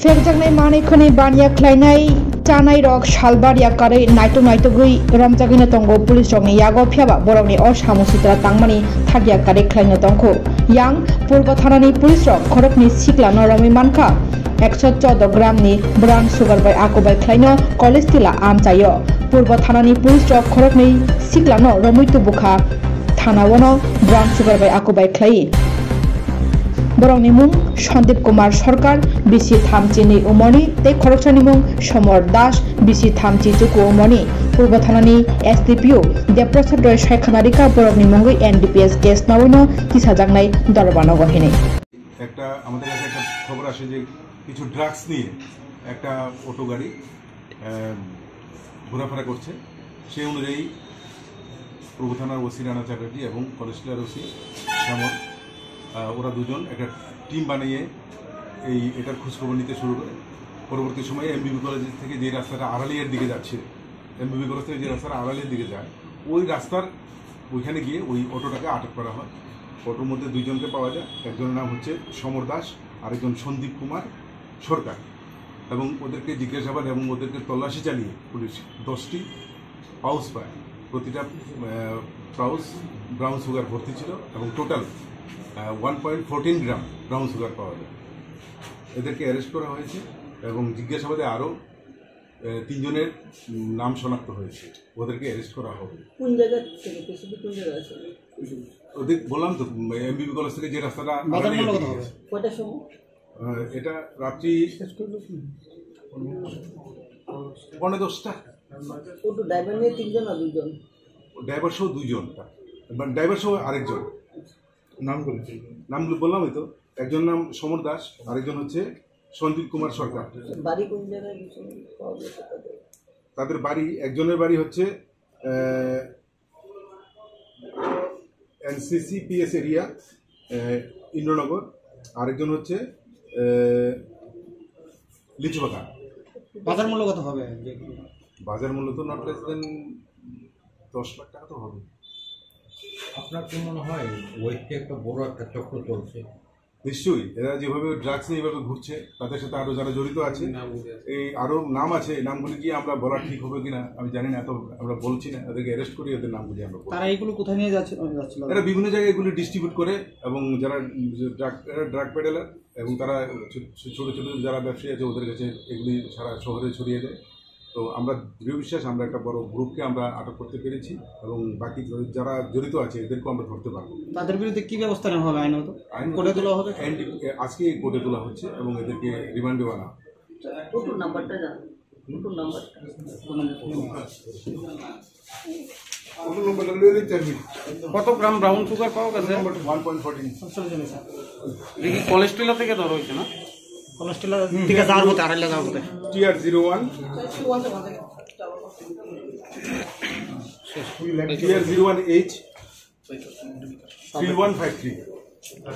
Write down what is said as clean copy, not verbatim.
फेकजांनाय मानैखौनि बानिया ख्लायनाय चानाय रक सालबारिया कारै नायटो नायटोगै रमजागिनो तंगो पुलिस रंनि यागो फियाबा बरंनि असामुसित्रा तांमानि थागिया कारै ख्लायनो तंखो यां पूर्व थानानि पुलिस रक खरकनि सिक्ला नरमि मानखा 114 ग्रामनि ब्राउन सुगार बाय आकुबाय ख्लायनो कलेज तिला आमचायो पूर्व थानानि पुलिस रक खरकनि सिक्ला न रमितु बुखा थानावनो ब्राउन सुगार बाय आकुबाय ख्लायि बरंनि मुं सन्दीप कुमार सरकार बिसि थामचिनि उमरनि ते खरकसानि मुं समर दास बिसि थामचि चुकु उमरनि पूर्व थानानि एसडीपीओ देवप्रसाद रय सायखानारिका बरंनि मुंगै एनडीपीएस केस नावैनो किसाजांनाय दरबानो गहिने একটা আমাদের কাছে একটা খবর আসে যে কিছু ড্রাগস নিয়ে একটা অটো গাড়ি ঘোরাফেরা করছে সেই অনুযায়ী পূর্ব থানার ওসি রানা চ্যাটার্জি এবং কলেস্টলার ওসি শ্যামল ওরা দুজন একটা টিম বানিয়ে এটার খোঁজখবর নিতে শুরু করে পরবর্তী সময়ে এমবিবি কলেজ থেকে যে রাস্তাটা আড়ালিয়ার দিকে যাচ্ছে এমবিবি কলেজ থেকে যে রাস্তাটা আড়ালিয়ার দিকে যায় ওই রাস্তার ওইখানে গিয়ে ওই অটোটাকে আটক করা হয় অটোর মধ্যে দুইজনকে পাওয়া যায় একজনের নাম হচ্ছে সমর দাস আরেকজন সন্দীপ কুমার সরকার এবং ওদেরকে জিজ্ঞাসাবাদ এবং ওদেরকে তল্লাশি চালিয়ে পুলিশ 10টি পাউচ পায় প্রতিটা পাউচ ব্রাউন সুগার ভর্তি ছিল এবং টোটাল 1.14 গ্রাম ব্রাউন সুগার পাওয়া যায় এদেরকে অ্যারেস্ট করা হয়েছে এবং জিজ্ঞাসাবাদে আরও 3 জনের নাম শনাক্ত হয়েছে ওদেরকে অ্যারেস্ট করা হবে কোন জায়গা থেকে কোন জায়গা আছে ওদের বললাম তো এমবিবি কলেজ থেকে যে রাস্তাটা কয়টার সময় এটা রাত্রি 10:45 ওটো ড্রাইভার নিয়ে 3 জন আর 2 জন ড্রাইভার সহ 2 জন ড্রাইভার সহ আরেকজন নামগুলো বললামই তো একজন নাম সমর দাস আরেকজন হচ্ছে সন্দীপ কুমার সরকার বাড়ি কোন জায়গায় তাদের বাড়ি একজনের বাড়ি হচ্ছে এনসিসি পিএস এরিয়া ইন্দ্রনগর আরেকজন হচ্ছে লিচুবাগান বাজার মূল্য কত হবে বাজার মূল্য তো নট লেস দেন 10 লাখ টাকা তো হবে আপনার কি মনে হয় ওইটা একটা বড় একটা চক্র চলছে নিশ্চয়ই এরা যেভাবে ড্রাগস নিয়ে এভাবে ঘুরছে তাদের সাথে আরো যারা জড়িত আছে এই আরো নাম আছে এই নামগুলি কি আমরা বলা ঠিক হবে কিনা আমি জানি না তো আমরা বলছি না এদেরকে অ্যারেস্ট করি এদের নামগুলি আমরা তারা এগুলো কোথায় নিয়ে যাচ্ছে এরা বিভিন্ন জায়গায় এগুলি ডিস্ট্রিবিউট করে এবং যারা ড্রাগ পেডেলার এবং তারা ছোট ছোট যারা ব্যবসায়ী আছে ওদের কাছে এগুলি সারা শহরে ছড়িয়ে দেয় তো আমরা দৃঢ় বিশ্বাস আমরা একটা বড় গ্রুপকে আমরা আটক করতে পেরেছি এবং বাকি যারা জড়িত আছে এদেরকেও আমরা ধরতে পারবো তাদের বিরুদ্ধে কি ব্যবস্থা নেওয়া হবে আইনত কোর্টে তোলা হবে আজকে কোর্টে তোলা হচ্ছে এবং এদেরকে রিমান্ডে আনা ওটোর নাম্বারটা জানো ওটোর নাম্বারটা কত গ্রাম ব্রাউন সুগার পাওয়া গেছে 1.14 দেখি কোলেস্ট্রল থেকে ধরা হয়েছে না কোলেস্ট্রল থেকে যাওয়ার মতো আড়াইলা যাওয়ার মতো TR01 TR01H 3153